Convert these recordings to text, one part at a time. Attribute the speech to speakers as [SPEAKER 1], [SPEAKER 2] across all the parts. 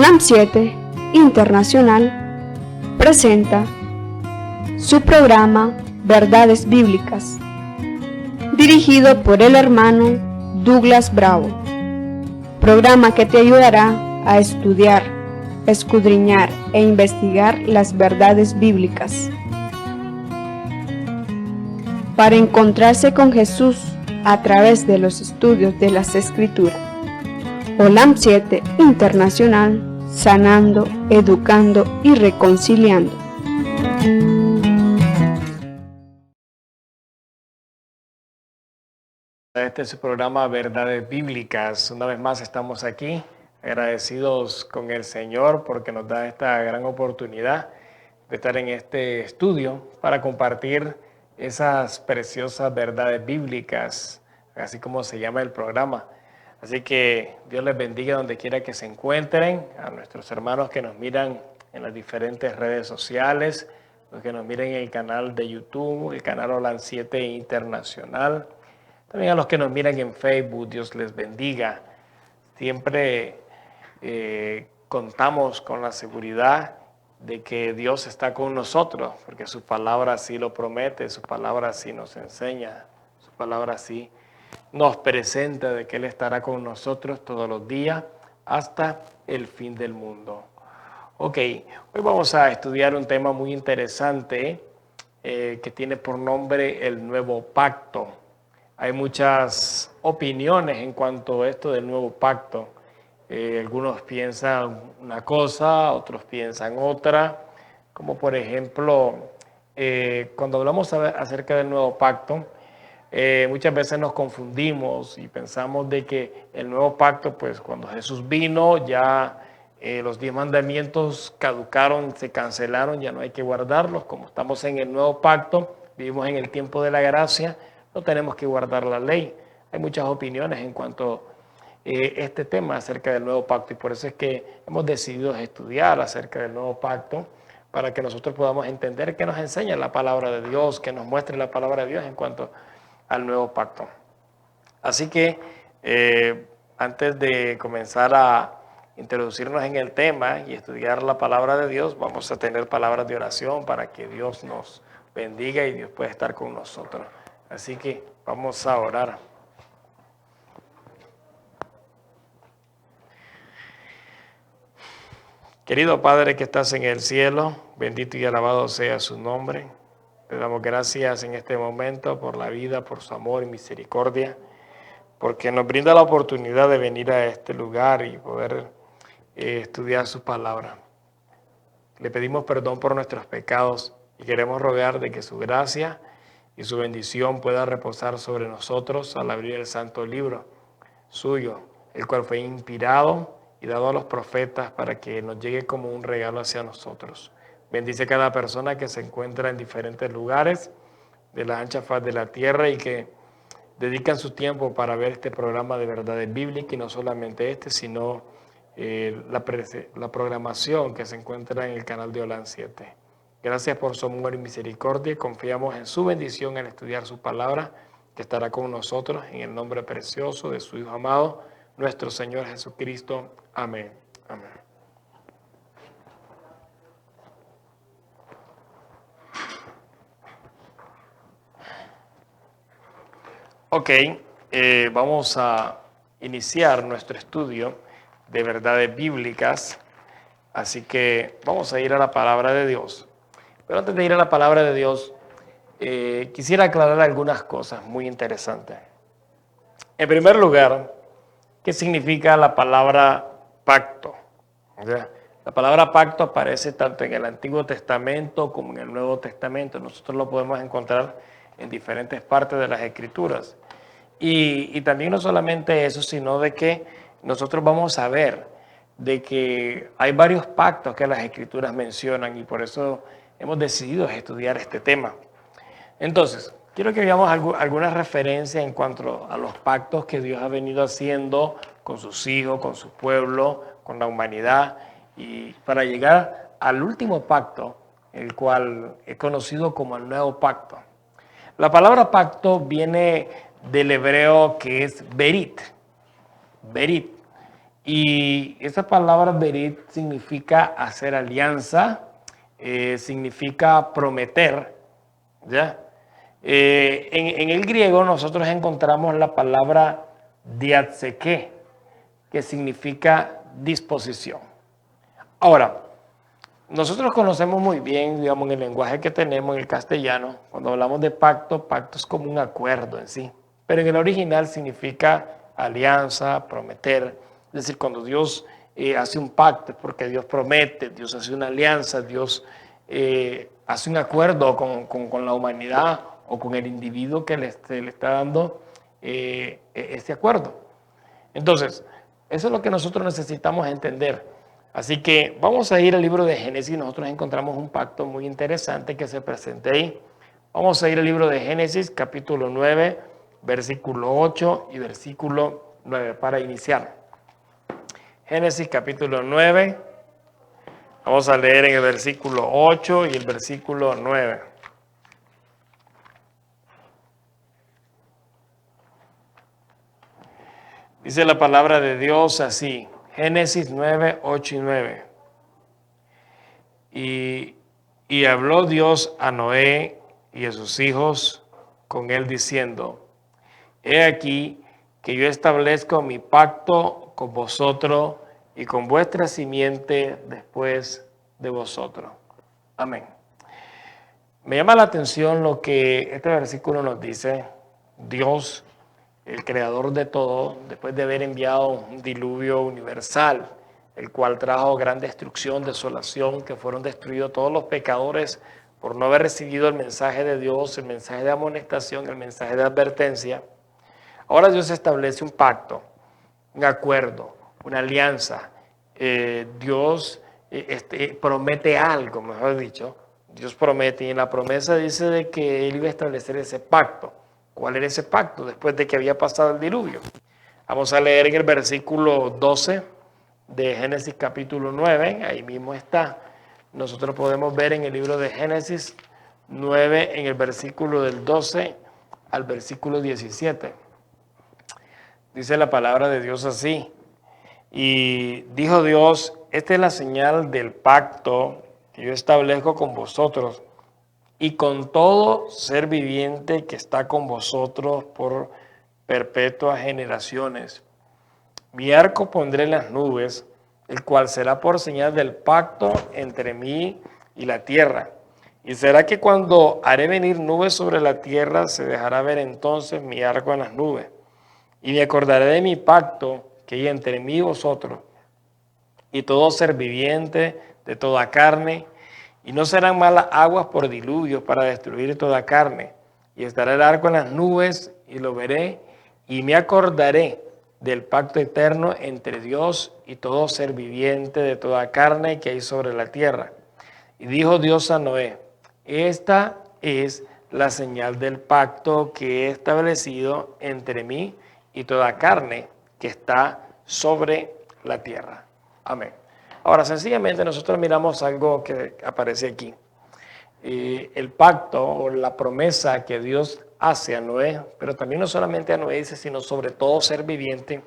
[SPEAKER 1] OLAM 7 Internacional presenta su programa Verdades Bíblicas, dirigido por el hermano Douglas Bravo, programa que te ayudará a estudiar, escudriñar e investigar las verdades bíblicas para encontrarse con Jesús a través de los estudios de las Escrituras. OLAM 7 Internacional, sanando, educando y reconciliando.
[SPEAKER 2] Este es su programa Verdades Bíblicas. Una vez más estamos aquí, agradecidos con el Señor porque nos da esta gran oportunidad de estar en este estudio para compartir esas preciosas verdades bíblicas, así como se llama el programa. Así que Dios les bendiga donde quiera que se encuentren, a nuestros hermanos que nos miran en las diferentes redes sociales, los que nos miran en el canal de YouTube, el canal OLAM 7 Internacional, también a los que nos miran en Facebook. Dios les bendiga. Siempre contamos con la seguridad de que Dios está con nosotros, porque su palabra así lo promete, su palabra así nos enseña, su palabra así nos presenta de que Él estará con nosotros todos los días hasta el fin del mundo. Ok, hoy vamos a estudiar un tema muy interesante que tiene por nombre el Nuevo Pacto. Hay muchas opiniones en cuanto a esto del Nuevo Pacto. Algunos piensan una cosa, otros piensan otra, como por ejemplo, cuando hablamos acerca del Nuevo Pacto, muchas veces nos confundimos y pensamos de que el Nuevo Pacto, pues cuando Jesús vino, ya los 10 mandamientos caducaron, se cancelaron, ya no hay que guardarlos. Como estamos en el Nuevo Pacto, vivimos en el tiempo de la gracia, no tenemos que guardar la ley. Hay muchas opiniones en cuanto a este tema acerca del Nuevo Pacto, y por eso es que hemos decidido estudiar acerca del Nuevo Pacto, para que nosotros podamos entender qué nos enseña la palabra de Dios, que nos muestre la palabra de Dios en cuanto al Nuevo Pacto. Así que antes de comenzar a introducirnos en el tema y estudiar la palabra de Dios, vamos a tener palabras de oración para que Dios nos bendiga y Dios pueda estar con nosotros. Así que vamos a orar. Querido Padre que estás en el cielo, bendito y alabado sea su nombre. Te damos gracias en este momento por la vida, por su amor y misericordia, porque nos brinda la oportunidad de venir a este lugar y poder estudiar su palabra. Le pedimos perdón por nuestros pecados y queremos rogar de que su gracia y su bendición pueda reposar sobre nosotros al abrir el santo libro suyo, el cual fue inspirado y dado a los profetas para que nos llegue como un regalo hacia nosotros. Bendice a cada persona que se encuentra en diferentes lugares de la ancha faz de la tierra y que dedican su tiempo para ver este programa de verdades bíblicas, y no solamente este, sino la programación que se encuentra en el canal de OLAM 7. Gracias por su amor y misericordia. Confiamos en su bendición al estudiar su palabra, que estará con nosotros en el nombre precioso de su Hijo amado, nuestro Señor Jesucristo. Amén. Amén. Ok, vamos a iniciar nuestro estudio de verdades bíblicas, así que vamos a ir a la palabra de Dios. Pero antes de ir a la palabra de Dios, quisiera aclarar algunas cosas muy interesantes. En primer lugar, ¿qué significa la palabra pacto? O sea, la palabra pacto aparece tanto en el Antiguo Testamento como en el Nuevo Testamento. Nosotros lo podemos encontrar en diferentes partes de las Escrituras. Y también no solamente eso, sino de que nosotros vamos a ver de que hay varios pactos que las Escrituras mencionan, y por eso hemos decidido estudiar este tema. Entonces, quiero que veamos algunas referencias en cuanto a los pactos que Dios ha venido haciendo con sus hijos, con su pueblo, con la humanidad, y para llegar al último pacto, el cual es conocido como el Nuevo Pacto. La palabra pacto viene del hebreo que es berit. Berit. Y esa palabra berit significa hacer alianza, significa prometer, ¿ya? En el griego nosotros encontramos la palabra diatseke, que significa disposición. Ahora, nosotros conocemos muy bien, digamos, en el lenguaje que tenemos en el castellano, cuando hablamos de pacto, pacto es como un acuerdo en sí, pero en el original significa alianza, prometer. Es decir, cuando Dios hace un pacto, es porque Dios promete, Dios hace una alianza, Dios hace un acuerdo con la humanidad o con el individuo que le está dando este acuerdo. Entonces, eso es lo que nosotros necesitamos entender. Así que vamos a ir al libro de Génesis. Nosotros encontramos un pacto muy interesante que se presenta ahí. Vamos a ir al libro de Génesis, capítulo 9, versículo 8 y versículo 9 para iniciar. Génesis, capítulo 9. Vamos a leer en el versículo 8 y el versículo 9. Dice la palabra de Dios así. Génesis 9, 8 y 9. Y habló Dios a Noé y a sus hijos con él diciendo: He aquí que yo establezco mi pacto con vosotros y con vuestra simiente después de vosotros. Amén. Me llama la atención lo que este versículo nos dice. Dios, el creador de todo, después de haber enviado un diluvio universal, el cual trajo gran destrucción, desolación, que fueron destruidos todos los pecadores por no haber recibido el mensaje de Dios, el mensaje de amonestación, el mensaje de advertencia. Ahora Dios establece un pacto, un acuerdo, una alianza. Dios promete algo, mejor dicho. Dios promete, y en la promesa dice de que Él iba a establecer ese pacto. ¿Cuál era ese pacto después de que había pasado el diluvio? Vamos a leer en el versículo 12 de Génesis capítulo 9, ahí mismo está. Nosotros podemos ver en el libro de Génesis 9, en el versículo del 12 al versículo 17. Dice la palabra de Dios así: Y dijo Dios: Esta es la señal del pacto que yo establezco con vosotros y con todo ser viviente que está con vosotros por perpetuas generaciones. Mi arco pondré en las nubes, el cual será por señal del pacto entre mí y la tierra. Y será que cuando haré venir nubes sobre la tierra, se dejará ver entonces mi arco en las nubes. Y me acordaré de mi pacto que hay entre mí y vosotros, y todo ser viviente de toda carne, y no serán malas aguas por diluvios para destruir toda carne. Y estará el arco en las nubes, y lo veré, y me acordaré del pacto eterno entre Dios y todo ser viviente de toda carne que hay sobre la tierra. Y dijo Dios a Noé: Esta es la señal del pacto que he establecido entre mí y toda carne que está sobre la tierra. Amén. Ahora, sencillamente nosotros miramos algo que aparece aquí. El pacto o la promesa que Dios hace a Noé, pero también no solamente a Noé, dice, sino sobre todo ser viviente,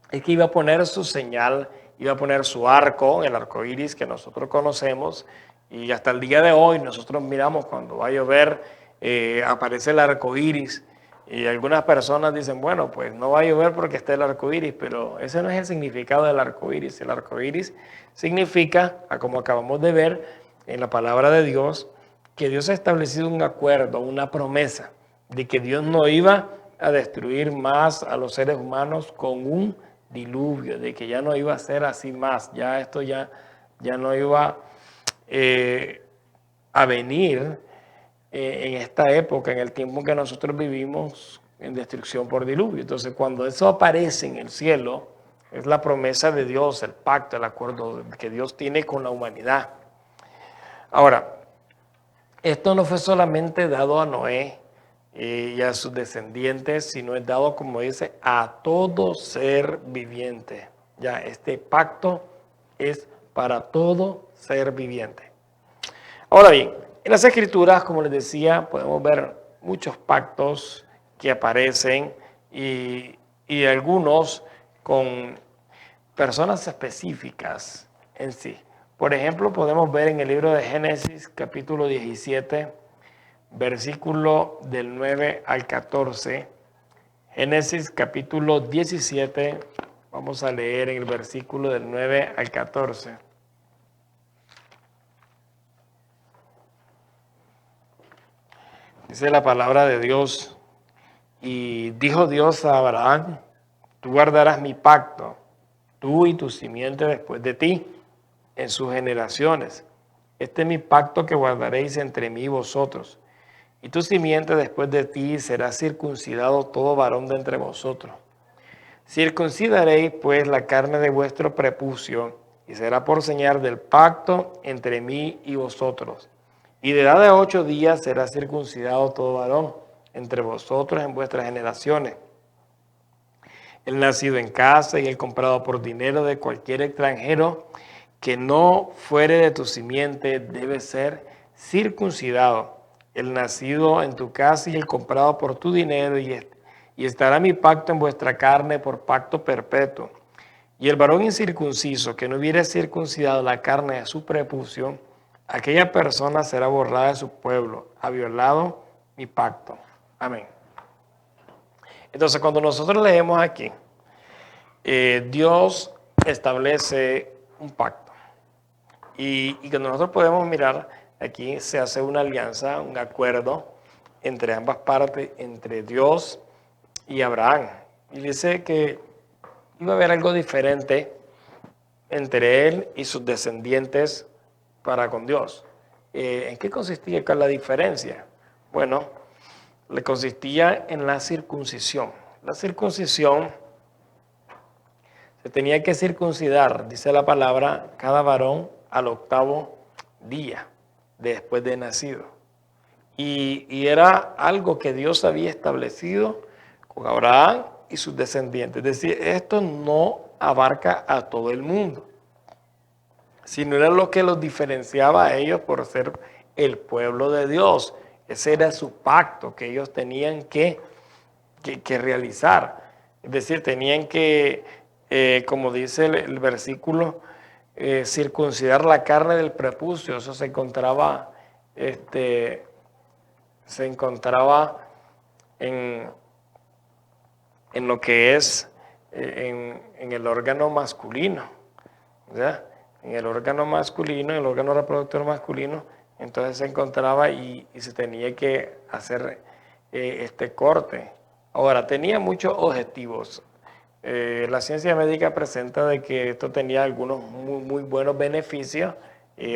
[SPEAKER 2] es que iba a poner su señal, iba a poner su arco, el arco iris que nosotros conocemos, y hasta el día de hoy nosotros miramos cuando va a llover, aparece el arco iris. Y algunas personas dicen, bueno, pues no va a llover porque está el arco iris, pero ese no es el significado del arco iris. El arco iris significa, como acabamos de ver en la palabra de Dios, que Dios ha establecido un acuerdo, una promesa de que Dios no iba a destruir más a los seres humanos con un diluvio, de que ya no iba a ser así más, ya esto ya no iba a venir en esta época, en el tiempo en que nosotros vivimos, en destrucción por diluvio. Entonces, cuando eso aparece en el cielo, es la promesa de Dios, el pacto, el acuerdo que Dios tiene con la humanidad. Ahora, esto no fue solamente dado a Noé y a sus descendientes, sino es dado, como dice, a todo ser viviente. Ya, este pacto es para todo ser viviente. Ahora bien, en las Escrituras, como les decía, podemos ver muchos pactos que aparecen y algunos con personas específicas en sí. Por ejemplo, podemos ver en el libro de Génesis, capítulo 17, versículo del 9 al 14. Génesis, capítulo 17, vamos a leer en el versículo del 9 al 14. Dice la palabra de Dios: y dijo Dios a Abraham, tú guardarás mi pacto, tú y tu simiente después de ti, en sus generaciones. Este es mi pacto que guardaréis entre mí y vosotros. Y tu simiente después de ti será circuncidado todo varón de entre vosotros. Circuncidaréis pues la carne de vuestro prepucio, y será por señal del pacto entre mí y vosotros. Y de edad de 8 días será circuncidado todo varón entre vosotros en vuestras generaciones. El nacido en casa y el comprado por dinero de cualquier extranjero que no fuere de tu simiente debe ser circuncidado. El nacido en tu casa y el comprado por tu dinero, y estará mi pacto en vuestra carne por pacto perpetuo. Y el varón incircunciso que no hubiere circuncidado la carne de su prepucio, aquella persona será borrada de su pueblo, ha violado mi pacto. Amén. Entonces, cuando nosotros leemos aquí, Dios establece un pacto. Y cuando nosotros podemos mirar, aquí se hace una alianza, un acuerdo entre ambas partes, entre Dios y Abraham. Y dice que iba a haber algo diferente entre él y sus descendientes para con Dios. ¿En qué consistía acá la diferencia? Bueno, le consistía en la circuncisión. La circuncisión se tenía que circuncidar, dice la palabra, cada varón al 8º día después de nacido. Y era algo que Dios había establecido con Abraham y sus descendientes. Es decir, esto no abarca a todo el mundo, sino era lo que los diferenciaba a ellos por ser el pueblo de Dios. Ese era su pacto que ellos tenían que realizar. Es decir, tenían que, como dice el versículo, circuncidar la carne del prepucio. Eso se encontraba en lo que es en el órgano masculino, ¿verdad? En el órgano masculino, en el órgano reproductor masculino, entonces se encontraba y se tenía que hacer este corte. Ahora, tenía muchos objetivos. La ciencia médica presenta de que esto tenía algunos muy buenos beneficios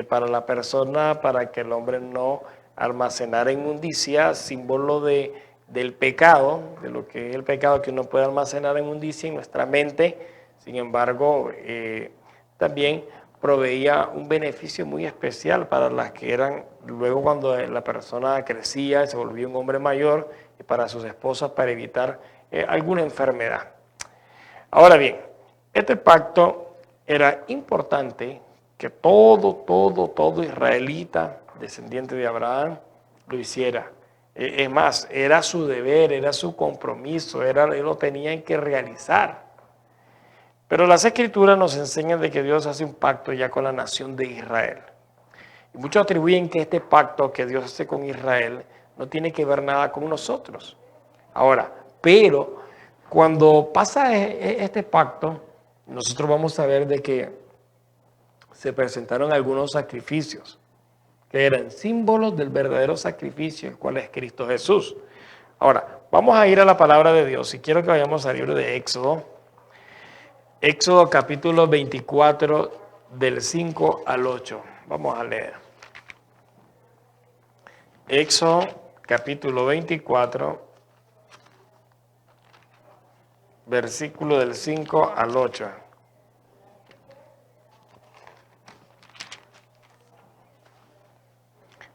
[SPEAKER 2] para la persona, para que el hombre no almacenara inmundicia, símbolo del pecado, de lo que es el pecado, que uno puede almacenar inmundicia en nuestra mente. Sin embargo, también proveía un beneficio muy especial para las que eran, luego cuando la persona crecía y se volvía un hombre mayor, y para sus esposas para evitar alguna enfermedad. Ahora bien, este pacto era importante que todo israelita descendiente de Abraham lo hiciera. Es más, era su deber, era su compromiso, ellos lo tenían que realizar. Pero las Escrituras nos enseñan de que Dios hace un pacto ya con la nación de Israel. Y muchos atribuyen que este pacto que Dios hace con Israel no tiene que ver nada con nosotros. Ahora, pero cuando pasa este pacto, nosotros vamos a ver de que se presentaron algunos sacrificios que eran símbolos del verdadero sacrificio, el cual es Cristo Jesús. Ahora, vamos a ir a la palabra de Dios y quiero que vayamos al libro de Éxodo. Éxodo capítulo 24, del 5 al 8. Vamos a leer. Éxodo capítulo 24, versículo del 5 al 8.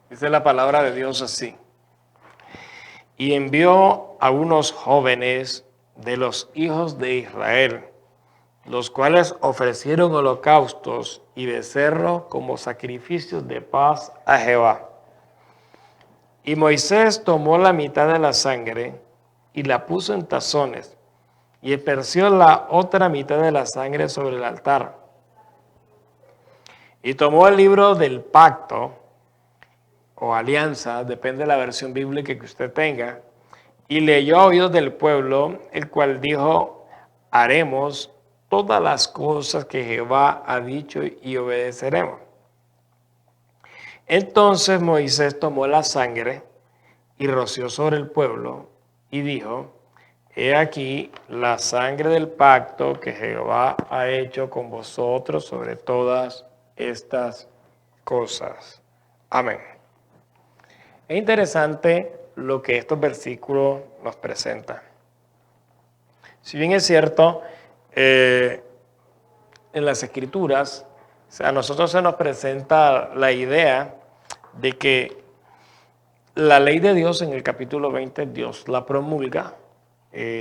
[SPEAKER 2] Dice la palabra de Dios así: y envió a unos jóvenes de los hijos de Israel, los cuales ofrecieron holocaustos y becerros como sacrificios de paz a Jehová. Y Moisés tomó la mitad de la sangre y la puso en tazones, y esparció la otra mitad de la sangre sobre el altar. Y tomó el libro del pacto o alianza, depende de la versión bíblica que usted tenga, y leyó a oídos del pueblo, el cual dijo: haremos todas las cosas que Jehová ha dicho y obedeceremos. Entonces Moisés tomó la sangre y roció sobre el pueblo y dijo: he aquí la sangre del pacto que Jehová ha hecho con vosotros sobre todas estas cosas. Amén. Es interesante lo que estos versículos nos presentan. Si bien es cierto, en las Escrituras, a nosotros se nos presenta la idea de que la ley de Dios en el capítulo 20, Dios la promulga,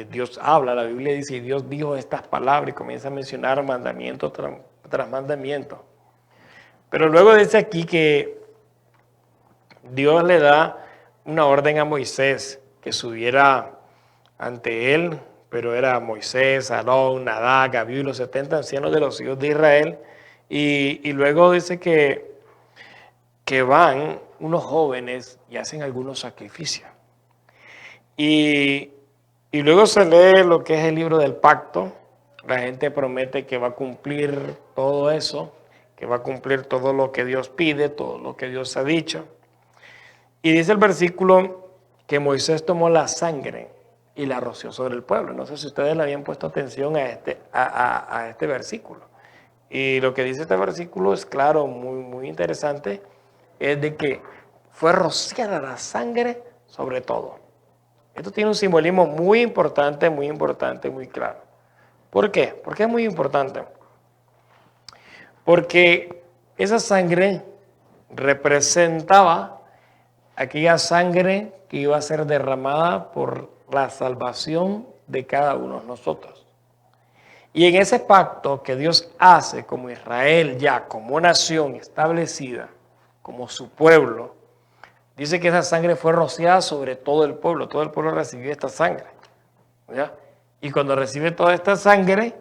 [SPEAKER 2] Dios habla, la Biblia dice, y Dios dijo estas palabras y comienza a mencionar mandamiento tras mandamiento. Pero luego dice aquí que Dios le da una orden a Moisés que subiera ante él, pero era Moisés, Aarón, Nadab, Abiú y los 70 ancianos de los hijos de Israel. Y luego dice que van unos jóvenes y hacen algunos sacrificios. Y luego se lee lo que es el libro del pacto. La gente promete que va a cumplir todo eso, que va a cumplir todo lo que Dios pide, todo lo que Dios ha dicho. Y dice el versículo que Moisés tomó la sangre y la roció sobre el pueblo. No sé si ustedes le habían puesto atención a este versículo. Y lo que dice este versículo es claro, muy interesante, es de que fue rociada la sangre sobre todo. Esto tiene un simbolismo muy importante, muy claro. ¿Por qué? ¿Por qué es muy importante? Porque esa sangre representaba aquella sangre que iba a ser derramada por la salvación de cada uno de nosotros. Y en ese pacto que Dios hace como Israel ya, como nación establecida, como su pueblo, dice que esa sangre fue rociada sobre todo el pueblo recibió esta sangre, ¿ya? Y cuando recibe toda esta sangre,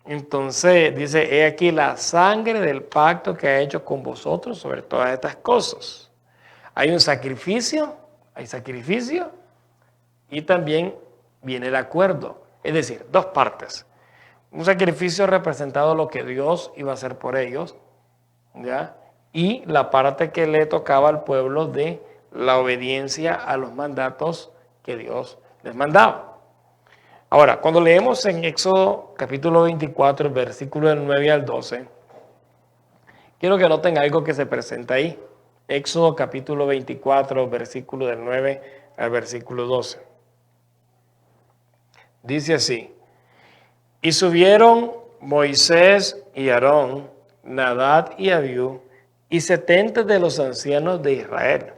[SPEAKER 2] entonces dice: he aquí la sangre del pacto que ha hecho con vosotros sobre todas estas cosas. Hay un sacrificio, y también viene el acuerdo. Es decir, dos partes. Un sacrificio representado lo que Dios iba a hacer por ellos, ¿ya? Y la parte que le tocaba al pueblo de la obediencia a los mandatos que Dios les mandaba. Ahora, cuando leemos en Éxodo capítulo 24, versículo del 9 al 12, quiero que noten algo que se presenta ahí. Éxodo capítulo 24, versículo del 9 al versículo 12. Dice así: y subieron Moisés y Aarón, Nadab y Abiú, y 70 de los ancianos de Israel.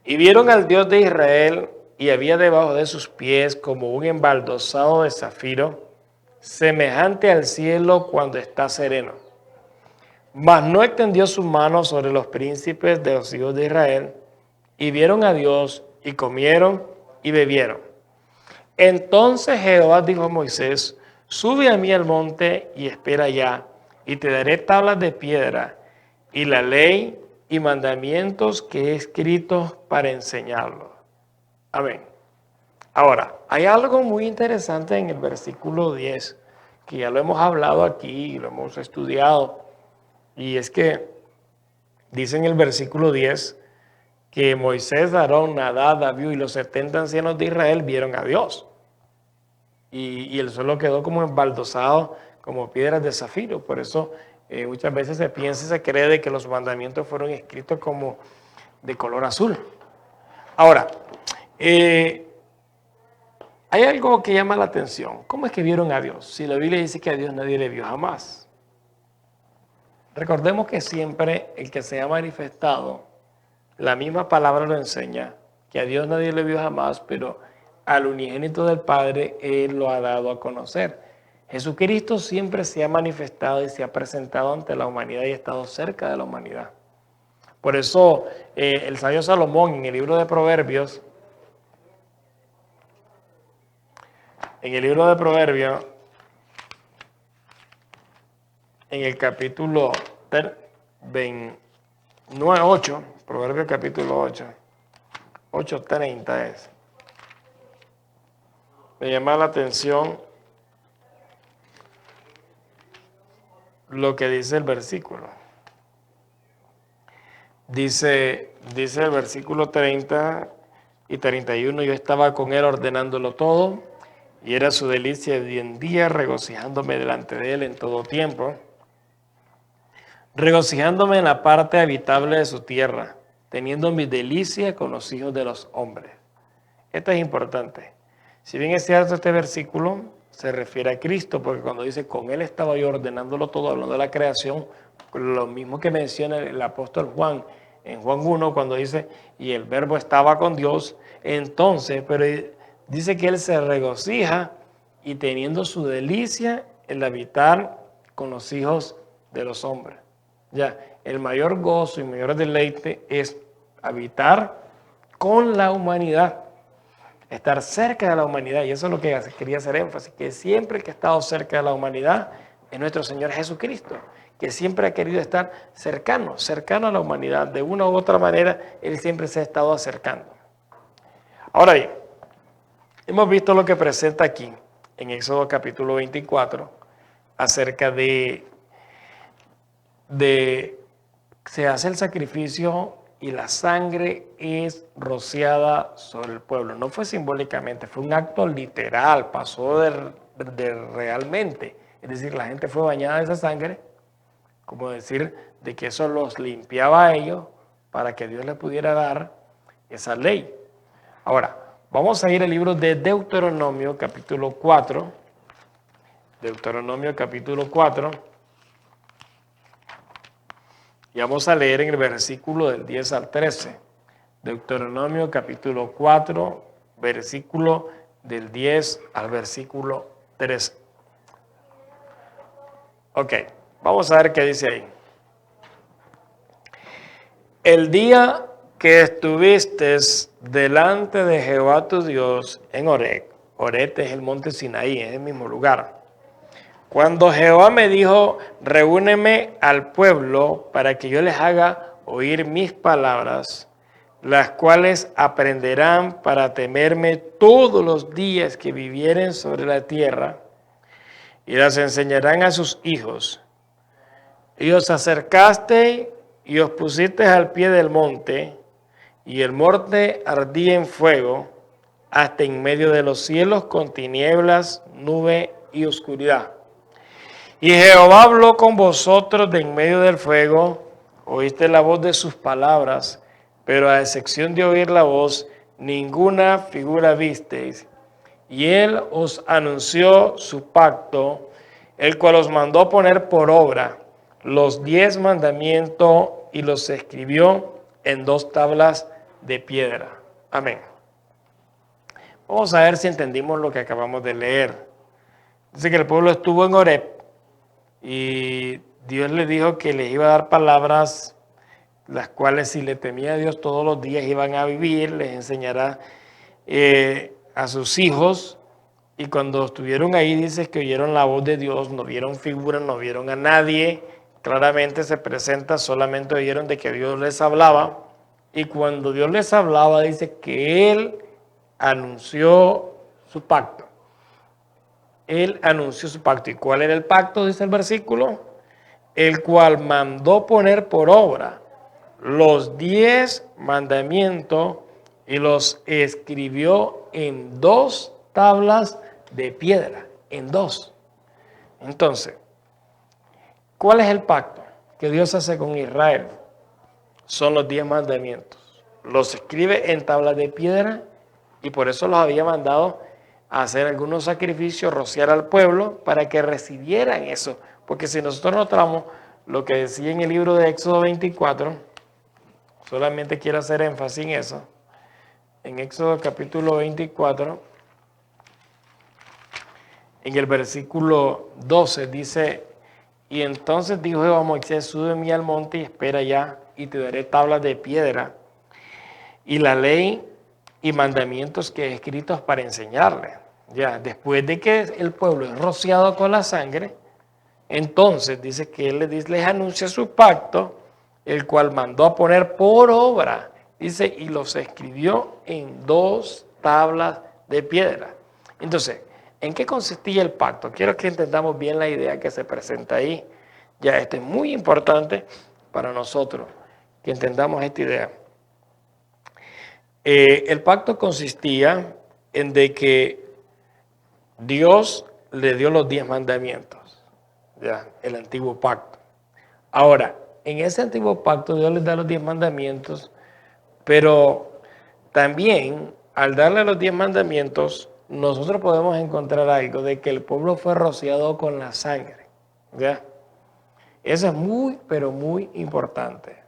[SPEAKER 2] Y vieron al Dios de Israel, y había debajo de sus pies como un embaldosado de zafiro, semejante al cielo cuando está sereno. Mas no extendió su mano sobre los príncipes de los hijos de Israel, y vieron a Dios, y comieron y bebieron. Entonces Jehová dijo a Moisés: sube a mí al monte y espera allá, y te daré tablas de piedra, y la ley y mandamientos que he escrito para enseñarlos. Amén. Ahora, hay algo muy interesante en el versículo 10, que ya lo hemos hablado aquí, lo hemos estudiado, y es que dice en el versículo 10 que Moisés, Aarón, Nadab, Abiú y los 70 ancianos de Israel vieron a Dios. Y el suelo quedó como embaldosado, como piedras de zafiro. Por eso muchas veces se piensa y se cree de que los mandamientos fueron escritos como de color azul. Ahora, hay algo que llama la atención. ¿Cómo es que vieron a Dios? Si la Biblia dice que a Dios nadie le vio jamás. Recordemos que siempre el que se ha manifestado, la misma palabra lo enseña, que a Dios nadie le vio jamás, pero al unigénito del Padre Él lo ha dado a conocer. Jesucristo siempre se ha manifestado y se ha presentado ante la humanidad y ha estado cerca de la humanidad. Por eso el sabio Salomón en el libro de Proverbios En el libro de Proverbios, en el capítulo 8, Proverbios capítulo 8, 8:30 es. Me llama la atención lo que dice el versículo. Dice el versículo 30 y 31, yo estaba con él ordenándolo todo, y era su delicia de día en día, regocijándome delante de él en todo tiempo, regocijándome en la parte habitable de su tierra, teniendo mi delicia con los hijos de los hombres. Esto es importante. Si bien es cierto, este versículo se refiere a Cristo, porque cuando dice con él estaba yo ordenándolo todo, hablando de la creación, lo mismo que menciona el apóstol Juan en Juan 1, cuando dice, y el verbo estaba con Dios, entonces, pero dice que él se regocija y teniendo su delicia el habitar con los hijos de los hombres. Ya, el mayor gozo y mayor deleite es habitar con la humanidad, estar cerca de la humanidad, y eso es lo que quería hacer énfasis, que siempre el que ha estado cerca de la humanidad es nuestro Señor Jesucristo, que siempre ha querido estar cercano a la humanidad, de una u otra manera, Él siempre se ha estado acercando. Ahora bien, hemos visto lo que presenta aquí, en Éxodo capítulo 24, acerca de se hace el sacrificio y la sangre es rociada sobre el pueblo. No fue simbólicamente, fue un acto literal, pasó de realmente. Es decir, la gente fue bañada de esa sangre, como decir, de que eso los limpiaba a ellos para que Dios les pudiera dar esa ley. Ahora, vamos a ir al libro de Deuteronomio, capítulo 4. Deuteronomio, capítulo 4. Y vamos a leer en el versículo del 10 al 13. Deuteronomio capítulo 4, versículo del 10 al versículo 13. Ok, vamos a ver qué dice ahí. El día que estuviste delante de Jehová tu Dios en Horeb, Horeb es el monte Sinaí, es el mismo lugar. Cuando Jehová me dijo, reúneme al pueblo para que yo les haga oír mis palabras, las cuales aprenderán para temerme todos los días que vivieren sobre la tierra, y las enseñarán a sus hijos. Y os acercasteis y os pusisteis al pie del monte, y el monte ardía en fuego, hasta en medio de los cielos con tinieblas, nube y oscuridad. Y Jehová habló con vosotros de en medio del fuego, oíste la voz de sus palabras, pero a excepción de oír la voz, ninguna figura visteis. Y él os anunció su pacto, el cual os mandó poner por obra los 10 mandamientos y los escribió en 2 tablas de piedra. Amén. Vamos a ver si entendimos lo que acabamos de leer. Dice que el pueblo estuvo en Horeb, y Dios le dijo que les iba a dar palabras, las cuales si le temía a Dios todos los días iban a vivir, les enseñará a sus hijos. Y cuando estuvieron ahí, dice que oyeron la voz de Dios, no vieron figuras, no vieron a nadie. Claramente se presenta, solamente oyeron de que Dios les hablaba. Y cuando Dios les hablaba, dice que Él anunció su pacto. Él anunció su pacto. ¿Y cuál era el pacto? Dice el versículo. El cual mandó poner por obra los 10 mandamientos y los escribió en 2 tablas de piedra. En 2. Entonces, ¿cuál es el pacto que Dios hace con Israel? Son los 10 mandamientos. Los escribe en tablas de piedra, y por eso los había mandado hacer algunos sacrificios, rociar al pueblo para que recibieran eso. Porque si nosotros notamos lo que decía en el libro de Éxodo 24, solamente quiero hacer énfasis en eso. En Éxodo capítulo 24, en el versículo 12 dice, y entonces dijo Jehová a Moisés, súbeme al monte y espera allá, y te daré tablas de piedra y la ley y mandamientos que he escrito para enseñarle. Ya, después de que el pueblo es rociado con la sangre, entonces dice que él les anuncia su pacto, el cual mandó a poner por obra, dice, y los escribió en 2 tablas de piedra. Entonces, ¿en qué consistía el pacto? Quiero que entendamos bien la idea que se presenta ahí. Ya, esto es muy importante para nosotros, que entendamos esta idea. El pacto consistía en de que Dios le dio los 10 mandamientos, ya, el antiguo pacto. Ahora, en ese antiguo pacto Dios les da los 10 mandamientos, pero también al darle los 10 mandamientos, nosotros podemos encontrar algo de que el pueblo fue rociado con la sangre, ¿ya? Eso es muy, pero muy importante.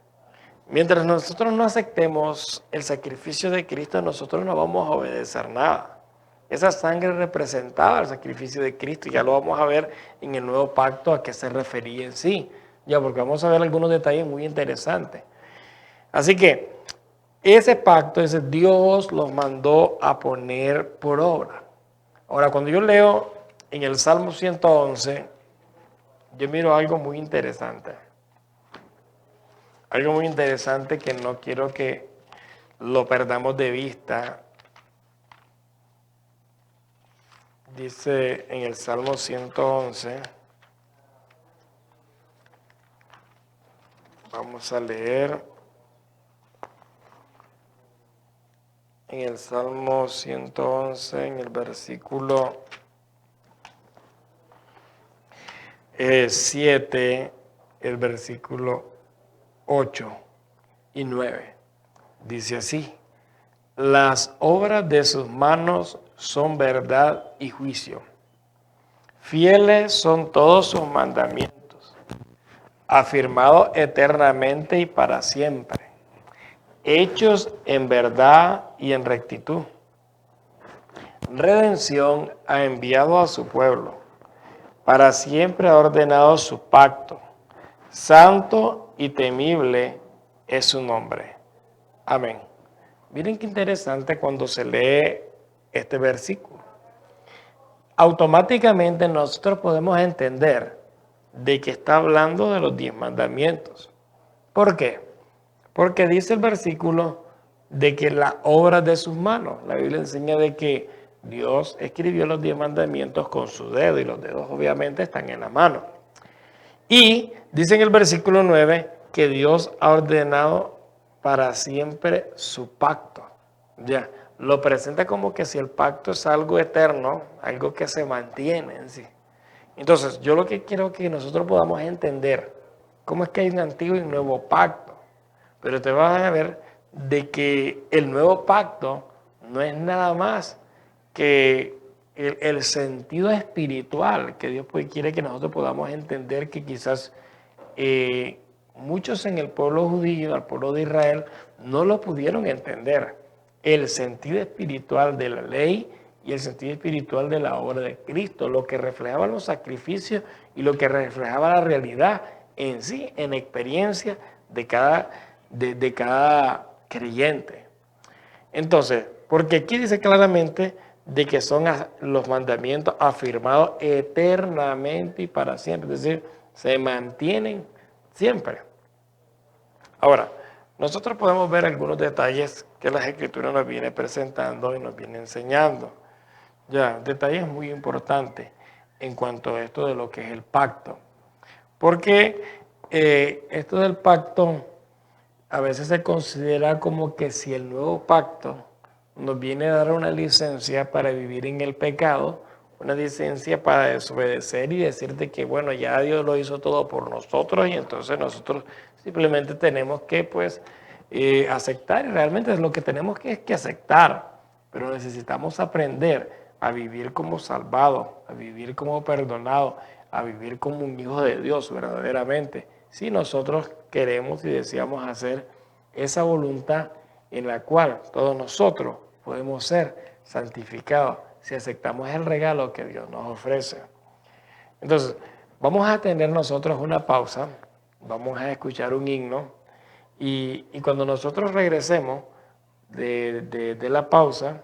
[SPEAKER 2] Mientras nosotros no aceptemos el sacrificio de Cristo, nosotros no vamos a obedecer nada. Esa sangre representaba el sacrificio de Cristo y ya lo vamos a ver en el nuevo pacto a qué se refería en sí. Ya, porque vamos a ver algunos detalles muy interesantes. Así que ese pacto, ese Dios los mandó a poner por obra. Ahora, cuando yo leo en el Salmo 111, yo miro algo muy interesante. Algo muy interesante que no quiero que lo perdamos de vista. Dice en el Salmo 111, vamos a leer en el Salmo 111, en el versículo 7, el versículo 8 y 9. Dice así: las obras de sus manos son verdad y juicio. Fieles son todos sus mandamientos, afirmados eternamente y para siempre, hechos en verdad y en rectitud. Redención ha enviado a su pueblo, para siempre ha ordenado su pacto. Santo y temible es su nombre. Amén. Miren qué interesante cuando se lee este versículo. Automáticamente nosotros podemos entender de que está hablando de los 10 mandamientos. ¿Por qué? Porque dice el versículo de que la obra de sus manos, la Biblia enseña de que Dios escribió los 10 mandamientos con su dedo y los dedos obviamente están en la mano. Y dice en el versículo 9 que Dios ha ordenado para siempre su pacto. Ya, lo presenta como que si el pacto es algo eterno, algo que se mantiene en sí. Entonces, yo lo que quiero que nosotros podamos entender cómo es que hay un antiguo y un nuevo pacto. Pero te vas a ver de que el nuevo pacto no es nada más que el sentido espiritual que Dios quiere que nosotros podamos entender, que quizás muchos en el pueblo judío, el pueblo de Israel, no lo pudieron entender. El sentido espiritual de la ley y el sentido espiritual de la obra de Cristo, lo que reflejaba los sacrificios y lo que reflejaba la realidad en sí, en experiencia de cada creyente. Entonces, porque aquí dice claramente de que son los mandamientos afirmados eternamente y para siempre, es decir, se mantienen siempre. Ahora, nosotros podemos ver algunos detalles que las Escrituras nos viene presentando y nos viene enseñando. Ya, detalles muy importantes en cuanto a esto de lo que es el pacto. Porque esto del pacto a veces se considera como que si el nuevo pacto nos viene a dar una licencia para vivir en el pecado, una licencia para desobedecer y decirte que bueno, ya Dios lo hizo todo por nosotros y entonces nosotros simplemente tenemos que pues aceptar, y realmente es lo que tenemos que aceptar, pero necesitamos aprender a vivir como salvados, a vivir como perdonados, a vivir como un hijo de Dios verdaderamente, si nosotros queremos y deseamos hacer esa voluntad en la cual todos nosotros podemos ser santificados si aceptamos el regalo que Dios nos ofrece. Entonces, vamos a tener nosotros una pausa, vamos a escuchar un himno y cuando nosotros regresemos de la pausa,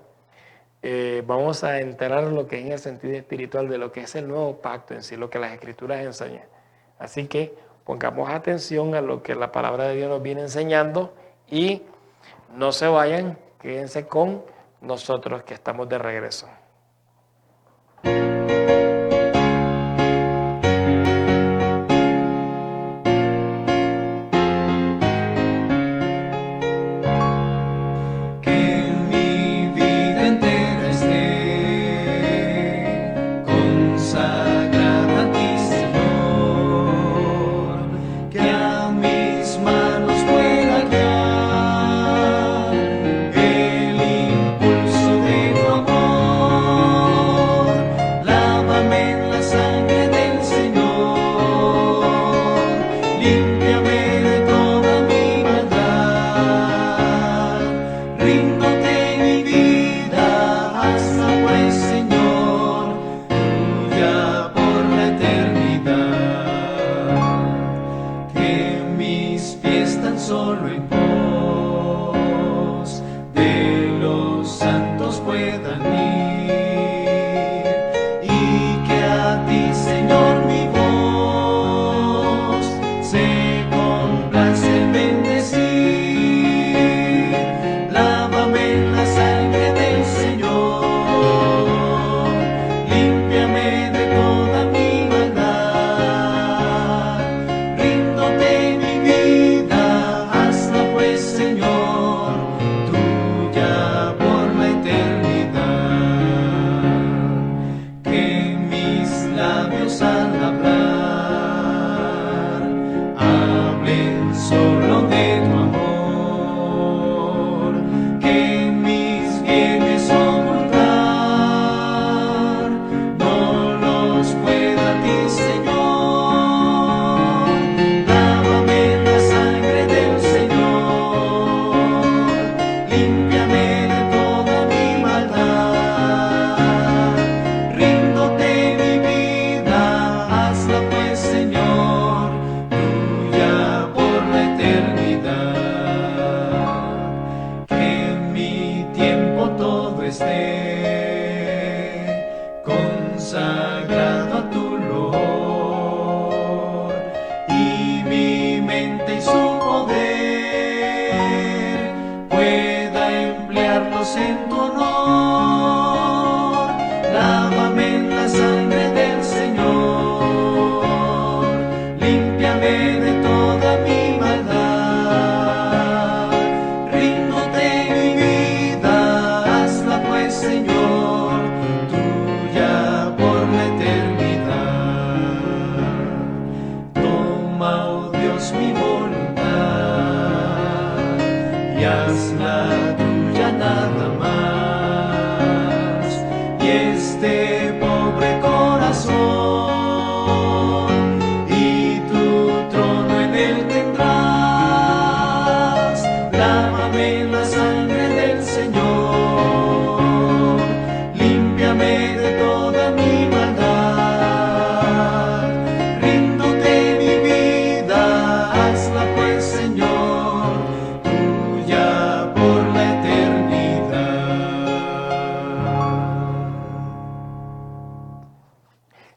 [SPEAKER 2] vamos a entrar en lo que es en el sentido espiritual de lo que es el nuevo pacto en sí, lo que las Escrituras enseñan. Así que pongamos atención a lo que la palabra de Dios nos viene enseñando y no se vayan, quédense con nosotros que estamos de regreso.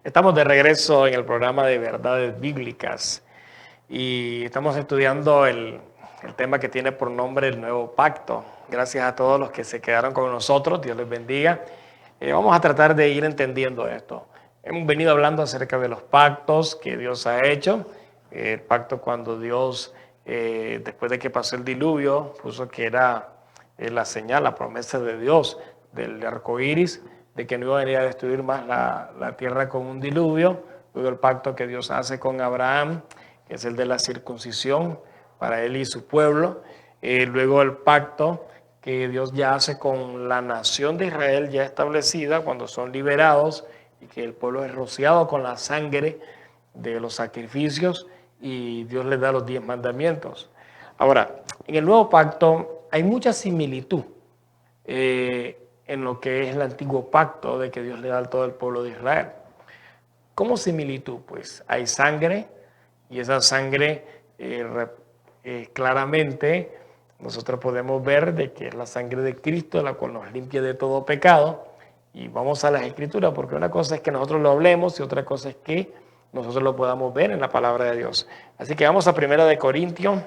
[SPEAKER 2] Estamos de regreso en el programa de Verdades Bíblicas y estamos estudiando el tema que tiene por nombre el Nuevo Pacto. Gracias a todos los que se quedaron con nosotros, Dios les bendiga. Vamos a tratar de ir entendiendo esto. Hemos venido hablando acerca de los pactos que Dios ha hecho. El pacto cuando Dios, después de que pasó el diluvio, puso que era la señal, la promesa de Dios del arco iris, de que no iba a venir a destruir más la tierra con un diluvio. Luego el pacto que Dios hace con Abraham, que es el de la circuncisión para él y su pueblo. Luego el pacto que Dios ya hace con la nación de Israel ya establecida cuando son liberados y que el pueblo es rociado con la sangre de los sacrificios y Dios les da los 10 mandamientos. Ahora, en el nuevo pacto hay mucha similitud en lo que es el antiguo pacto de que Dios le da a todo el pueblo de Israel. ¿Cómo similitud? Pues hay sangre y esa sangre claramente nosotros podemos ver de que es la sangre de Cristo la cual nos limpia de todo pecado. Y vamos a las Escrituras, porque una cosa es que nosotros lo hablemos y otra cosa es que nosotros lo podamos ver en la palabra de Dios. Así que vamos a 1 de Corintios,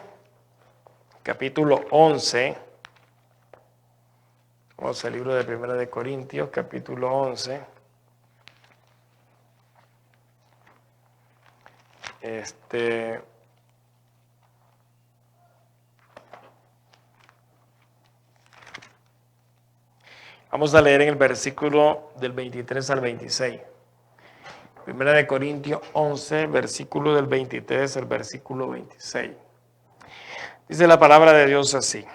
[SPEAKER 2] capítulo 11. Vamos al libro de 1 de Corintios, capítulo 11. Vamos a leer en el versículo del 23 al 26. 1 de Corintios 11, versículo del 23 al versículo 26. Dice la palabra de Dios así: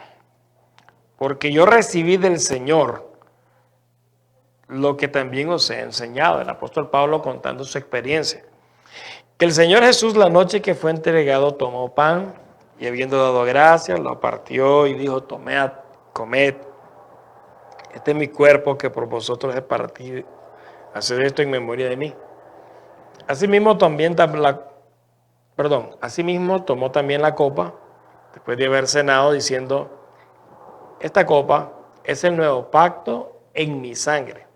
[SPEAKER 2] porque yo recibí del Señor lo que también os he enseñado. El apóstol Pablo contando su experiencia. Que el Señor Jesús, la noche que fue entregado, tomó pan y habiendo dado gracias, lo partió y dijo: tomad, comed. Este es mi cuerpo que por vosotros he partido. Haced esto en memoria de mí. Asimismo tomó también la copa, después de haber cenado, diciendo: esta copa es el nuevo pacto en mi sangre.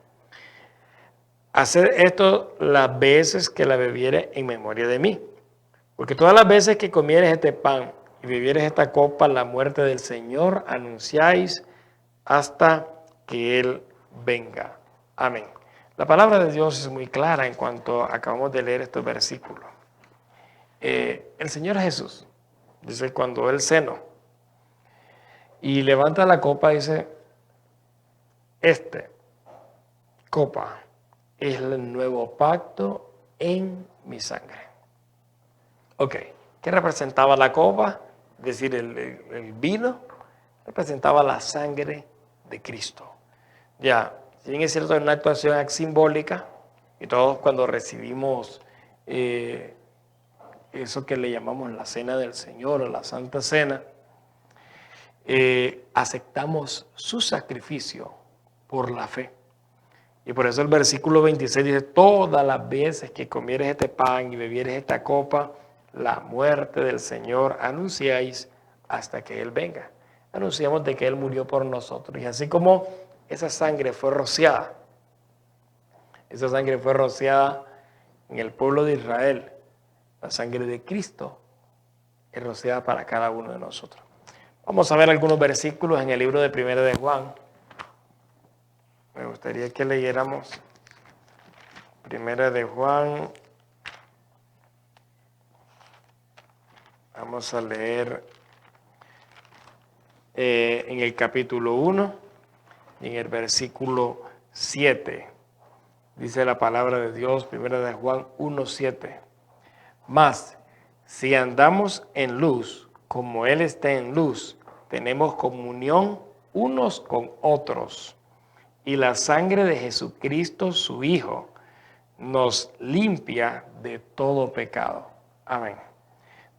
[SPEAKER 2] Haced esto las veces que la bebiere en memoria de mí. Porque todas las veces que comieres este pan y bebieres esta copa, la muerte del Señor anunciáis hasta que Él venga. Amén. La palabra de Dios es muy clara en cuanto acabamos de leer estos versículos. El Señor Jesús, dice, cuando Él cenó y levanta la copa, dice: copa es el nuevo pacto en mi sangre. Ok, ¿qué representaba la copa? Es decir, el vino representaba la sangre de Cristo. Ya, si bien es cierto, es una actuación simbólica, y todos cuando recibimos eso que le llamamos la cena del Señor o la Santa Cena, aceptamos su sacrificio por la fe. Y por eso el versículo 26 dice: todas las veces que comieres este pan y bebieres esta copa, la muerte del Señor anunciáis hasta que Él venga. Anunciamos de que Él murió por nosotros. Y así como esa sangre fue rociada en el pueblo de Israel, la sangre de Cristo es rociada para cada uno de nosotros. Vamos a ver algunos versículos en el libro de 1 de Juan. Me gustaría que leyéramos 1 de Juan. Vamos a leer en el capítulo 1 y en el versículo 7. Dice la palabra de Dios, 1 de Juan 1:7. Mas, si andamos en luz, como Él está en luz, tenemos comunión unos con otros. Y la sangre de Jesucristo, su Hijo, nos limpia de todo pecado. Amén.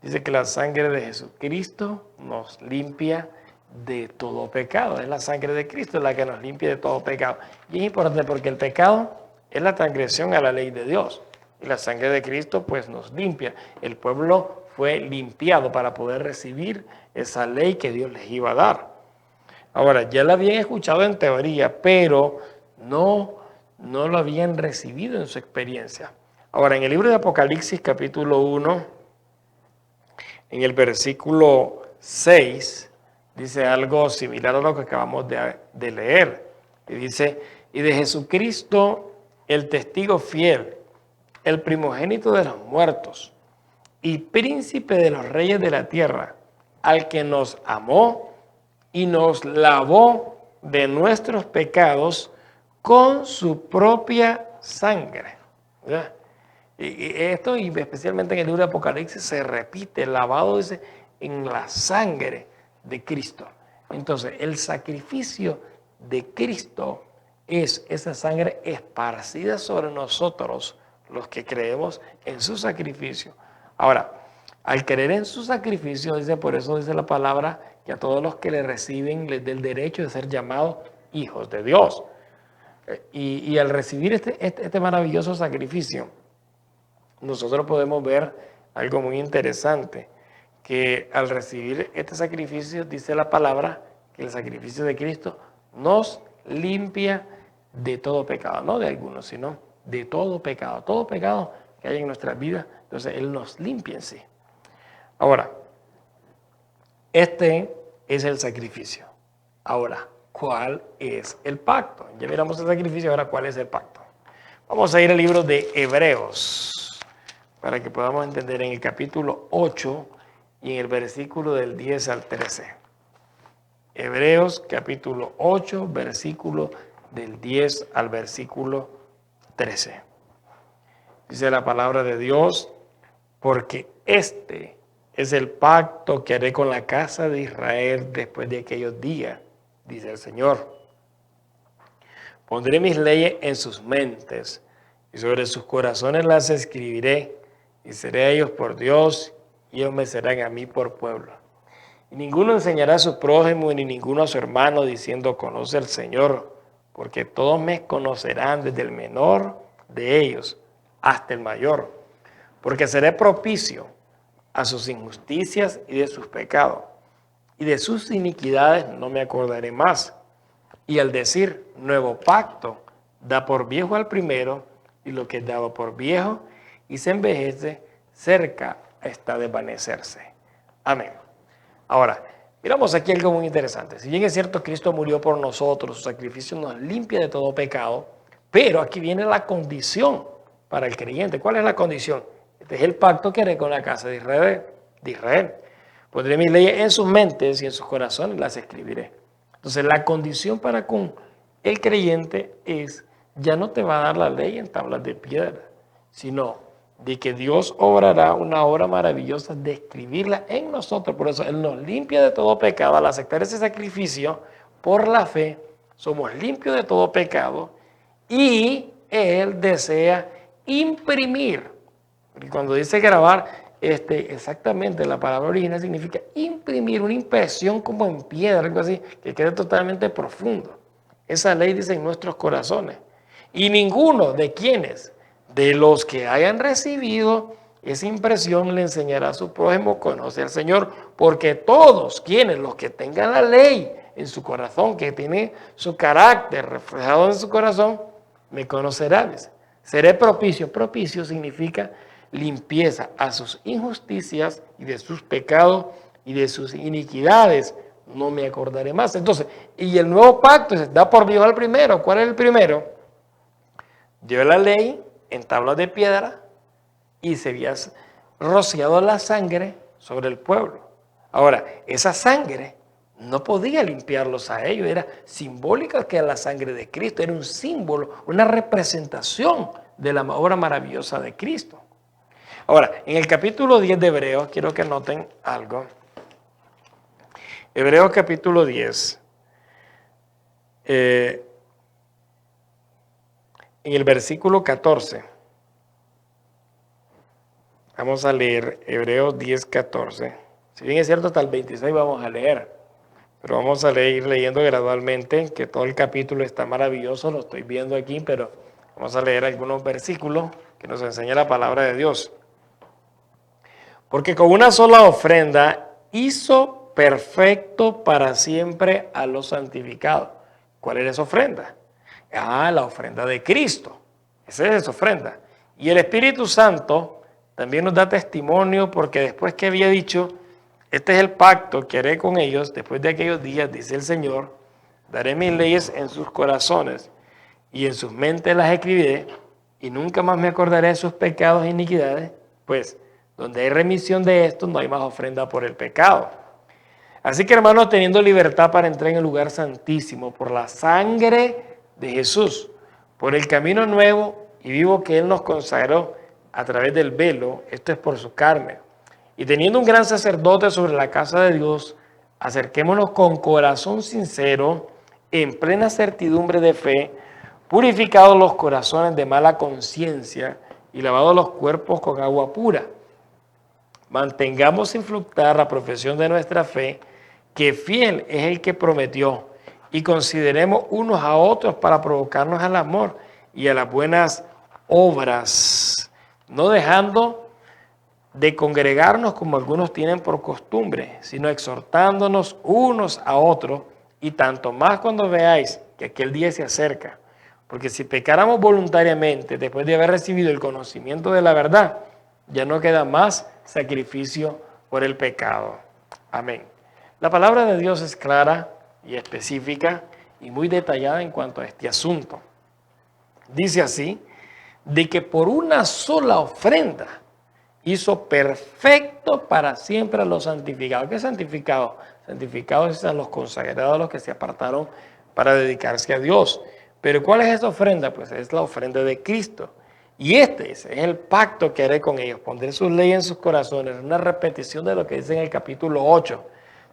[SPEAKER 2] Dice que la sangre de Jesucristo nos limpia de todo pecado. Es la sangre de Cristo la que nos limpia de todo pecado. Y es importante porque el pecado es la transgresión a la ley de Dios. Y la sangre de Cristo pues nos limpia. El pueblo fue limpiado para poder recibir esa ley que Dios les iba a dar. Ahora, ya la habían escuchado en teoría, pero no lo habían recibido en su experiencia. Ahora, en el libro de Apocalipsis, capítulo 1, en el versículo 6, dice algo similar a lo que acabamos de leer. Y dice: y de Jesucristo, el testigo fiel, el primogénito de los muertos y príncipe de los reyes de la tierra, al que nos amó y nos lavó de nuestros pecados con su propia sangre. ¿Ya? Y esto, y especialmente en el libro de Apocalipsis, se repite: el lavado, dice, en la sangre de Cristo. Entonces, el sacrificio de Cristo es esa sangre esparcida sobre nosotros, los que creemos en su sacrificio. Ahora, al creer en su sacrificio, dice, por eso dice la palabra, que a todos los que le reciben les dé el derecho de ser llamados hijos de Dios. Y al recibir este maravilloso sacrificio, nosotros podemos ver algo muy interesante, que al recibir este sacrificio, dice la palabra, que el sacrificio de Cristo nos limpia de todo pecado, no de algunos, sino de todo pecado que hay en nuestras vidas. Entonces Él nos limpia en sí. Ahora, este es el sacrificio. Ahora, ¿cuál es el pacto? Ya miramos el sacrificio, ahora ¿cuál es el pacto? Vamos a ir al libro de Hebreos, para que podamos entender en el capítulo 8 y en el versículo del 10 al 13. Hebreos capítulo 8, versículo del 10 al versículo 13. Dice la palabra de Dios, porque este es el pacto que haré con la casa de Israel después de aquellos días, dice el Señor. Pondré mis leyes en sus mentes y sobre sus corazones las escribiré, y seré a ellos por Dios y ellos me serán a mí por pueblo. Y ninguno enseñará a su prójimo ni ninguno a su hermano diciendo conoce al Señor, porque todos me conocerán desde el menor de ellos hasta el mayor, porque seré propicio a sus injusticias y de sus pecados, y de sus iniquidades no me acordaré más. Y al decir nuevo pacto, da por viejo al primero, y lo que es dado por viejo y se envejece, cerca está de desvanecerse. Amén. Ahora, miramos aquí algo muy interesante. Si bien es cierto, Cristo murió por nosotros, su sacrificio nos limpia de todo pecado, pero aquí viene la condición para el creyente. ¿Cuál es la condición? Este es el pacto que haré con la casa de Israel. Pondré mis leyes en sus mentes y en sus corazones las escribiré. Entonces, la condición para con el creyente es, ya no te va a dar la ley en tablas de piedra, sino de que Dios obrará una obra maravillosa de escribirla en nosotros. Por eso Él nos limpia de todo pecado. Al aceptar ese sacrificio, por la fe, somos limpios de todo pecado y Él desea imprimir. Porque cuando dice grabar, exactamente la palabra original significa imprimir, una impresión como en piedra, algo así, que quede totalmente profundo. Esa ley dice en nuestros corazones. Y ninguno de quienes, de los que hayan recibido esa impresión, le enseñará a su prójimo conoce al Señor, porque todos quienes, los que tengan la ley en su corazón, que tiene su carácter reflejado en su corazón, me conocerán. Seré propicio. Propicio significa limpieza a sus injusticias y de sus pecados y de sus iniquidades. No me acordaré más. Entonces, y el nuevo pacto se da por viejo al primero. ¿Cuál es el primero? Dio la ley en tablas de piedra y se había rociado la sangre sobre el pueblo. Ahora, esa sangre no podía limpiarlos a ellos, era simbólica que la sangre de Cristo, era un símbolo, una representación de la obra maravillosa de Cristo. Ahora, en el capítulo 10 de Hebreos, quiero que noten algo. Hebreos capítulo 10, en el versículo 14, vamos a leer Hebreos 10, 14. Si bien es cierto, hasta el 26 vamos a leer, pero vamos a ir leyendo gradualmente, que todo el capítulo está maravilloso, lo estoy viendo aquí, pero vamos a leer algunos versículos que nos enseña la palabra de Dios. Porque con una sola ofrenda hizo perfecto para siempre a los santificados. ¿Cuál era esa ofrenda? La ofrenda de Cristo. Esa es esa ofrenda. Y el Espíritu Santo también nos da testimonio, porque después que había dicho, este es el pacto que haré con ellos, después de aquellos días, dice el Señor, daré mis leyes en sus corazones y en sus mentes las escribiré, y nunca más me acordaré de sus pecados e iniquidades, pues donde hay remisión de esto, no hay más ofrenda por el pecado. Así que, hermanos, teniendo libertad para entrar en el lugar santísimo por la sangre de Jesús, por el camino nuevo y vivo que Él nos consagró a través del velo, esto es por su carne, y teniendo un gran sacerdote sobre la casa de Dios, acerquémonos con corazón sincero, en plena certidumbre de fe, purificados los corazones de mala conciencia y lavados los cuerpos con agua pura. Mantengamos sin fluctuar la profesión de nuestra fe, que fiel es el que prometió, y consideremos unos a otros para provocarnos al amor y a las buenas obras, no dejando de congregarnos como algunos tienen por costumbre, sino exhortándonos unos a otros, y tanto más cuando veáis que aquel día se acerca. Porque si pecáramos voluntariamente después de haber recibido el conocimiento de la verdad, ya no queda más sacrificio por el pecado. Amén. La palabra de Dios es clara y específica y muy detallada en cuanto a este asunto. Dice así, de que por una sola ofrenda hizo perfecto para siempre a los santificados. ¿Qué es santificado? Santificados es a los consagrados, a los que se apartaron para dedicarse a Dios. Pero ¿cuál es esa ofrenda? Pues es la ofrenda de Cristo. Y este es el pacto que haré con ellos. Pondré sus leyes en sus corazones. Una repetición de lo que dice en el capítulo 8.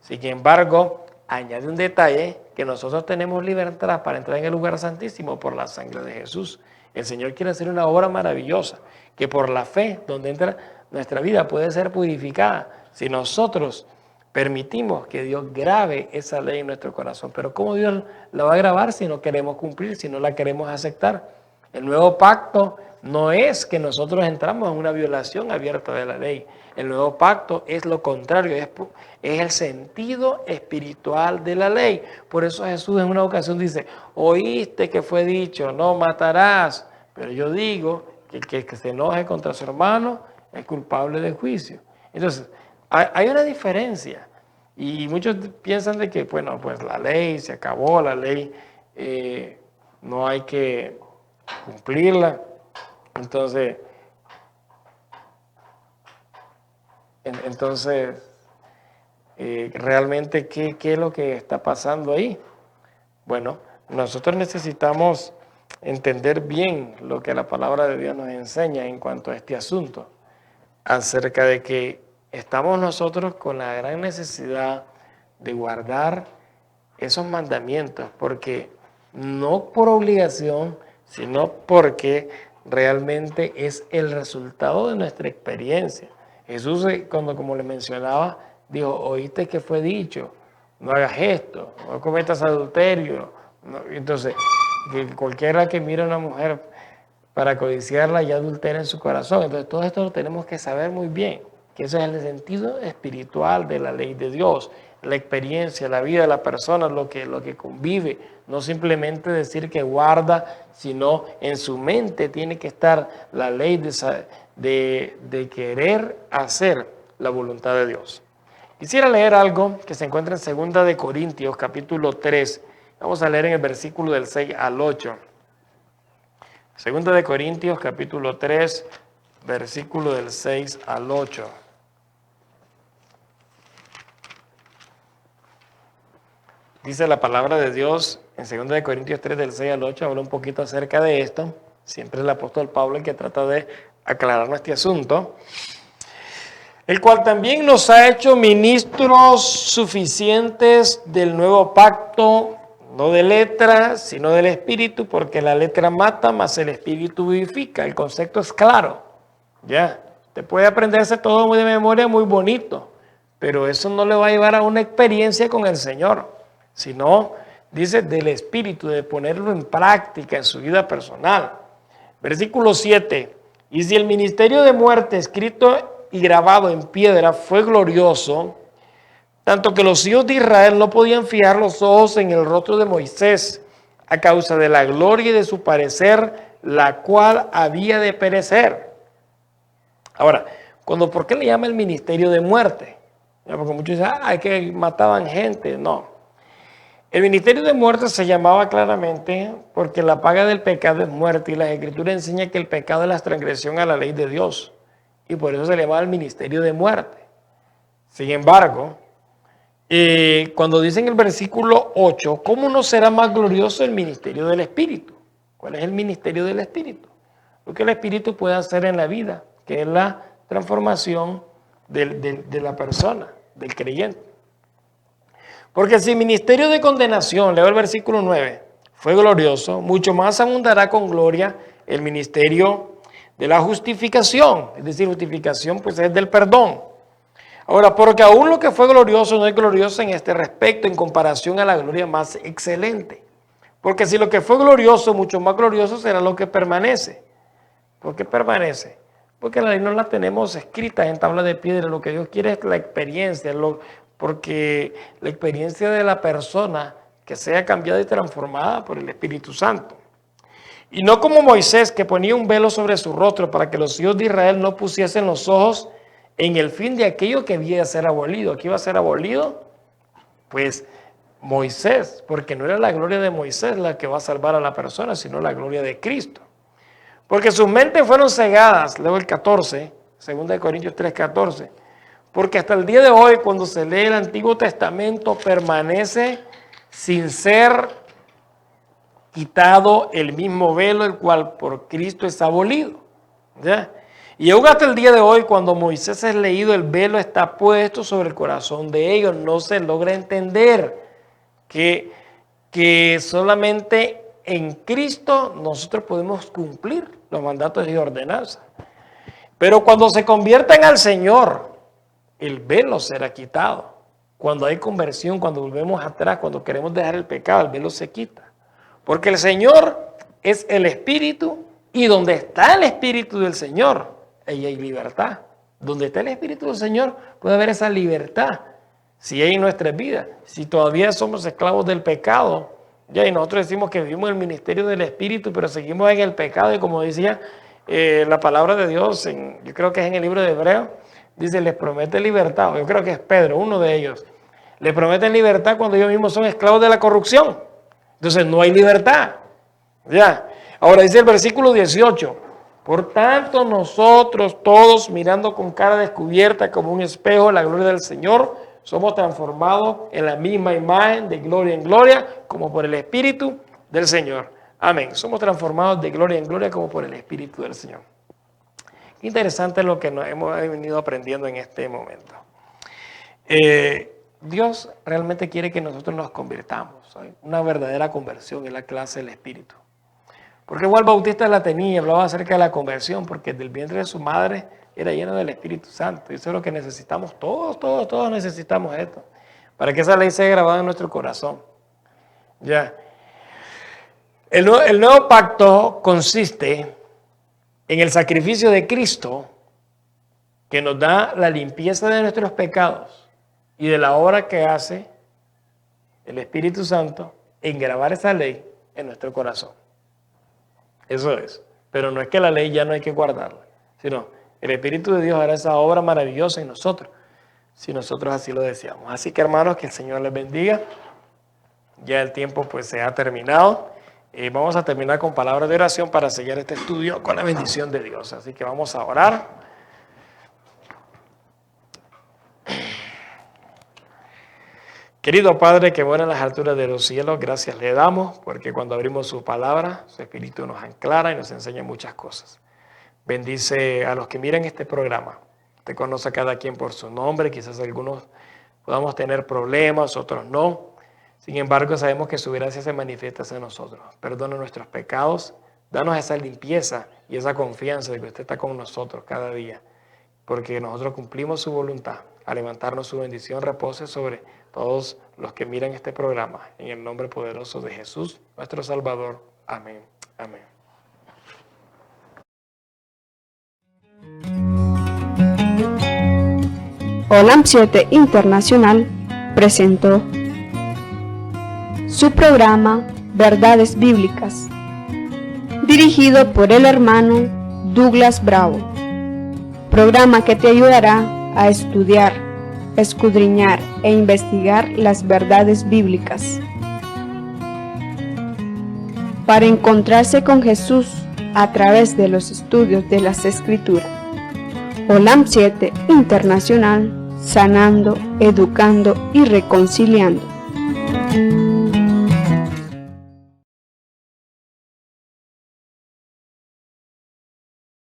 [SPEAKER 2] Sin embargo, añade un detalle, que nosotros tenemos libertad para entrar en el lugar santísimo por la sangre de Jesús. El Señor quiere hacer una obra maravillosa, que por la fe, donde entra nuestra vida, puede ser purificada si nosotros permitimos que Dios grabe esa ley en nuestro corazón. Pero ¿cómo Dios la va a grabar si no queremos cumplir, si no la queremos aceptar? El nuevo pacto no es que nosotros entramos en una violación abierta de la ley. El nuevo pacto es lo contrario, es el sentido espiritual de la ley. Por eso Jesús en una ocasión dice, oíste que fue dicho, no matarás. Pero yo digo que el que se enoje contra su hermano es culpable de juicio. Entonces, hay una diferencia. Y muchos piensan de que, bueno, pues la ley se acabó, la ley no hay que cumplirla. Entonces, realmente, ¿qué es lo que está pasando ahí? Bueno, nosotros necesitamos entender bien lo que la palabra de Dios nos enseña en cuanto a este asunto, acerca de que estamos nosotros con la gran necesidad de guardar esos mandamientos, porque no por obligación, sino porque realmente es el resultado de nuestra experiencia. Jesús, cuando, como le mencionaba, dijo, oíste que fue dicho, no hagas esto, no cometas adulterio. No. Entonces, que cualquiera que mire a una mujer para codiciarla ya adultera en su corazón. Entonces, todo esto lo tenemos que saber muy bien, que ese es el sentido espiritual de la ley de Dios, la experiencia, la vida de la persona, lo que convive. No simplemente decir que guarda, sino en su mente tiene que estar la ley de querer hacer la voluntad de Dios. Quisiera leer algo que se encuentra en 2 de Corintios, capítulo 3. Vamos a leer en el versículo del 6 al 8. 2 de Corintios, capítulo 3, versículo del 6 al 8. Dice la palabra de Dios en 2 de Corintios 3, del 6 al 8, habla un poquito acerca de esto. Siempre el apóstol Pablo el que trata de aclarar este asunto. El cual también nos ha hecho ministros suficientes del nuevo pacto, no de letra, sino del Espíritu, porque la letra mata, mas el Espíritu vivifica. El concepto es claro. Ya, usted puede aprenderse todo muy de memoria, muy bonito, pero eso no le va a llevar a una experiencia con el Señor, sino, dice, del Espíritu, de ponerlo en práctica en su vida personal. Versículo 7, y si el ministerio de muerte escrito y grabado en piedra fue glorioso, tanto que los hijos de Israel no podían fijar los ojos en el rostro de Moisés a causa de la gloria y de su parecer, la cual había de perecer. Ahora, ¿por qué le llama el ministerio de muerte? Porque muchos dicen, es que mataban gente. No. El ministerio de muerte se llamaba claramente porque la paga del pecado es muerte, y la Escritura enseña que el pecado es la transgresión a la ley de Dios. Y por eso se le llamaba el ministerio de muerte. Sin embargo, cuando dice en el versículo 8, ¿cómo no será más glorioso el ministerio del Espíritu? ¿Cuál es el ministerio del Espíritu? Lo que el Espíritu puede hacer en la vida, que es la transformación de la persona, del creyente. Porque si el ministerio de condenación, leo el versículo 9, fue glorioso, mucho más abundará con gloria el ministerio de la justificación. Es decir, justificación pues es del perdón. Ahora, porque aún lo que fue glorioso no es glorioso en este respecto en comparación a la gloria más excelente. Porque si lo que fue glorioso, mucho más glorioso será lo que permanece. ¿Por qué permanece? Porque la ley no la tenemos escrita en tabla de piedra. Lo que Dios quiere es la experiencia, porque la experiencia de la persona que sea cambiada y transformada por el Espíritu Santo. Y no como Moisés, que ponía un velo sobre su rostro para que los hijos de Israel no pusiesen los ojos en el fin de aquello que había de ser abolido. ¿Qué iba a ser abolido? Pues Moisés, porque no era la gloria de Moisés la que va a salvar a la persona, sino la gloria de Cristo. Porque sus mentes fueron cegadas, leo el 14, 2 Corintios 3:14, porque hasta el día de hoy, cuando se lee el Antiguo Testamento, permanece sin ser quitado el mismo velo, el cual por Cristo es abolido. ¿Ya? Y aún hasta el día de hoy, cuando Moisés es leído, el velo está puesto sobre el corazón de ellos. No se logra entender que solamente en Cristo nosotros podemos cumplir los mandatos y ordenanzas. Pero cuando se convierten al Señor, el velo será quitado. Cuando hay conversión, cuando volvemos atrás, cuando queremos dejar el pecado, el velo se quita. Porque el Señor es el Espíritu, y donde está el Espíritu del Señor, ahí hay libertad. Donde está el Espíritu del Señor, puede haber esa libertad. Si hay en nuestras vidas, si todavía somos esclavos del pecado, ya, y nosotros decimos que vivimos el ministerio del Espíritu, pero seguimos en el pecado, y como decía la palabra de Dios, yo creo que es en el libro de Hebreos, dice, les promete libertad. Yo creo que es Pedro, uno de ellos. Les prometen libertad cuando ellos mismos son esclavos de la corrupción. Entonces no hay libertad. Ya. Ahora dice el versículo 18. Por tanto nosotros todos, mirando con cara descubierta como un espejo la gloria del Señor, somos transformados en la misma imagen de gloria en gloria, como por el Espíritu del Señor. Amén. Somos transformados de gloria en gloria como por el Espíritu del Señor. Qué interesante lo que nos hemos venido aprendiendo en este momento. Dios realmente quiere que nosotros nos convirtamos. ¿Sabes? Una verdadera conversión es la clase del Espíritu. Porque Juan Bautista la tenía, hablaba acerca de la conversión, porque del vientre de su madre era lleno del Espíritu Santo. Y eso es lo que necesitamos. Todos necesitamos esto. Para que esa ley sea grabada en nuestro corazón. Ya. El nuevo pacto consiste en el sacrificio de Cristo, que nos da la limpieza de nuestros pecados y de la obra que hace el Espíritu Santo en grabar esa ley en nuestro corazón. Eso es. Pero no es que la ley ya no hay que guardarla, sino el Espíritu de Dios hará esa obra maravillosa en nosotros, si nosotros así lo deseamos. Así que, hermanos, que el Señor les bendiga. Ya el tiempo pues se ha terminado. Vamos a terminar con palabras de oración para sellar este estudio con la bendición de Dios. Así que vamos a orar. Querido Padre, que mora en las alturas de los cielos, gracias le damos, porque cuando abrimos su palabra, su Espíritu nos aclara y nos enseña muchas cosas. Bendice a los que miran este programa. Te conoce a cada quien por su nombre. Quizás algunos podamos tener problemas, otros no. Sin embargo, sabemos que su gracia se manifiesta en nosotros. Perdona nuestros pecados, danos esa limpieza y esa confianza de que usted está con nosotros cada día, porque nosotros cumplimos su voluntad. Al levantarnos, su bendición repose sobre todos los que miran este programa. En el nombre poderoso de Jesús, nuestro Salvador. Amén. Amén.
[SPEAKER 1] Olam 7 Internacional presentó su programa Verdades Bíblicas, dirigido por el hermano Douglas Bravo. Programa que te ayudará a estudiar, escudriñar e investigar las verdades bíblicas para encontrarse con Jesús a través de los estudios de las Escrituras. Olam 7 Internacional, sanando, educando y reconciliando.